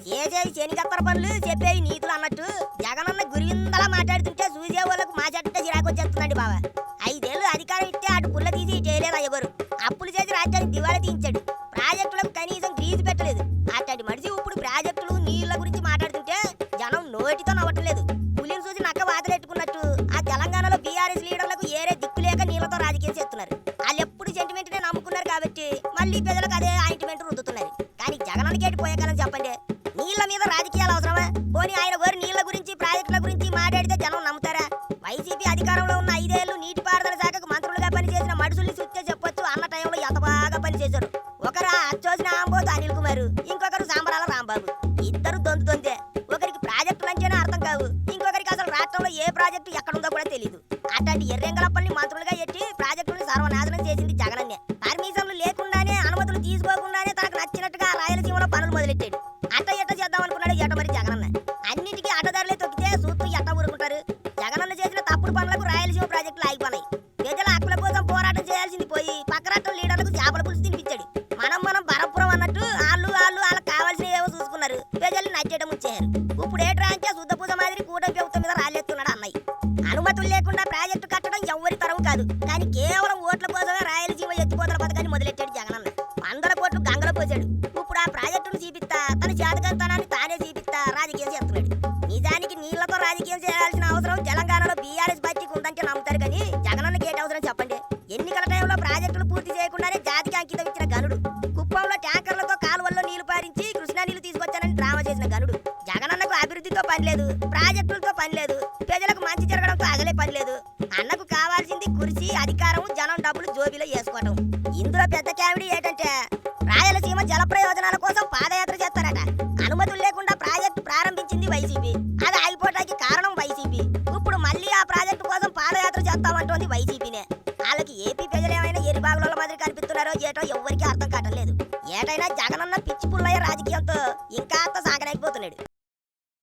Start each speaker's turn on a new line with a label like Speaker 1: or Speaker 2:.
Speaker 1: చేసేది శనిగత్తర పనులు చెప్పేవి నీతులు అన్నట్టు జగనన్న గురిందలా మాట్లాడుతుంటే చూసే వాళ్ళకు మా చెట్ట చిరాకు వచ్చేస్తుందండి బాబా. 5 ఏళ్ళు అధికారం ఇస్తే అటు పుల్ల తీసి ఇటు వేయలేదు అయ్యగారు. అప్పులు చేసి రాజ్యాన్ని దివాళా తీయించాడు. ప్రాజెక్టులకు కనీసం గ్రీజు పెట్టలేదు. అట్లాంటి మనిషి ఇప్పుడు ప్రాజెక్టులు నీళ్ల గురించి మాట్లాడుతుంటే జనం నోటితో నవ్వట్లేదు. పులిని చూసి నక్క వాతలెట్టుకున్నట్టు ఆ తెలంగాణలో బీఆర్ఎస్ లీడర్లకు ఏరే దిక్కు లేక నీళ్లతో రాజకీయం చేస్తున్నారు. వాళ్ళు ఎప్పుడు సెంటిమెంట్ నే నమ్ముకున్నారు కాబట్టి మళ్ళీ ప్రజలకు అదే ఆయింట్మెంట్ రుద్దుతున్నారు. కానీ జగనన్నకి ఎటు పోయే కాలం చెప్పండి. నీళ్ల మీద రాజకీయాలు అవసరమా? పోనీ ఆయన గారు నీళ్ల గురించి ప్రాజెక్టుల గురించి మాట్లాడితే జనం నమ్ముతారా? వైసీపీ అధికారంలో ఉన్న 5 ఏళ్లు నీటిపారుదల శాఖకు మంత్రులుగా పనిచేసిన మనుషుల్ని చూస్తే చెప్పొచ్చు అన్న టైంలో ఎంత బాగా పనిచేశారు. ఒకరు అచ్చోసిన ఆంబోతు అనిల్ కుమార్, ఇంకొకరు సాంబరాల రాంబాబు. ఇద్దరు దొంతే. ఒకరికి ప్రాజెక్టులు అంటేనే అర్థం కావు, ఇంకొకరికి అసలు రాష్ట్రంలో ఏ ప్రాజెక్టు ఎక్కడుందో కూడా తెలియదు. అట్లాంటి ఎర్రెంగలప్పల్ని మంత్రులుగా ఎట్టి ప్రాజెక్టులను సర్వనాశనం చేసింది జగనన్నే. పర్మిషన్లు లేకుండానే అనుమతులు తీసుకోకుండానే తనకు నచ్చినట్టుగా రాయలసీమలో పనులు మొదలెట్టాడు. అట్ట ఎట్ట చేద్దాం అనుకున్నాడు ఎట మరి జగనన్న. అన్నిటికీ అడ్డదారులే తొక్కితే చూస్తూ ఎట్ట ఊరుకుంటారు? జగనన్న చేసిన తప్పుడు పనులకు రాయలసీమ ప్రాజెక్టులు ఆగిపోనాయి. ప్రజల హక్కుల కోసం పోరాటం చేయాల్సింది పోయి పక్క రాష్ట్రం లీడర్లకు చేపల పులుసు తినిపించాడు. మనం బరపురం అన్నట్టు వాళ్ళకి కావాల్సిన ఏవో చూసుకున్నారు. ప్రజల్ని నచ్చేయడం వచ్చేయారు. ఇప్పుడు ఏట్రా అంటే శుద్ధ పూజ మాదిరి కూటమి ప్రభుత్వం మీద రాళ్ళెత్తున్నాడు అన్నయ్య. అనుమతులు లేకుండా ప్రాజెక్టు కట్టడం ఎవరి తరం కాదు. కానీ కేవలం ఓట్ల కోసమే రాయలసీమ ఎత్తిపోతల పథకాన్ని మొదలెట్టాడు జగనన్న. 100 కోట్లు గంగలో పోసాడు. ఇప్పుడు ఆ ప్రాజెక్టును చూపిస్తా తన చేతకంతనాన్ని తానే చూపిస్తా రాజకీయం చేస్తున్నాడు. నిజానికి నీళ్లతో రాజకీయం చేయాల్సిన అవసరం తెలంగాణలో బీఆర్ఎస్ పార్టీకి ఉందంటే నమ్ముతారు. కానీ జగనన్నకి ఏంటి అవసరం చెప్పండి? ఎన్నికల టైంలో ప్రాజెక్టులు పూర్తి చేయకుండానే జాతికి అంకితం ఇచ్చిన గనుడు. కుప్పంలో ట్యాంకర్లతో కాలువల్లో నీళ్లు పారించి కృష్ణా నీళ్లు తీసుకొచ్చానని డ్రామా చేసిన గనుడు. జగనన్నకు అభివృద్ధితో పని లేదు, ప్రాజెక్టులతో పని లేదు, ప్రజలకు మంచి జరగడంతో అగలే పని లేదు. అన్నకు కావాల్సింది కుర్చీ, అధికారం, జనం డబ్బులు జోబీలో వేసుకోవటం. ఇందులో పెద్ద కామెడీ ఏంటంటే రాయలసీమ జల ప్రయోజనాల కోసం పాదయాత్ర చేస్తారట. అనుమతులు లేకుండా ప్రాజెక్టు ప్రారంభించింది వైసీపీ. అది ఆగిపోవడానికి కారణం వైసీపీ. ఇప్పుడు మళ్ళీ ఆ ప్రాజెక్టు కోసం పాదయాత్ర చేస్తామంటోంది వైసీపీనే. వాళ్ళకి ఏపీ ప్రజలు ఏమైనా ఎరిబాగుల మాదిరి కనిపిస్తున్నారో ఏటో ఎవ్వరికీ అర్థం కావట్లేదు. ఏటైనా జగనన్న పిచ్చి పుల్లయ్య రాజకీయంతో ఇంకా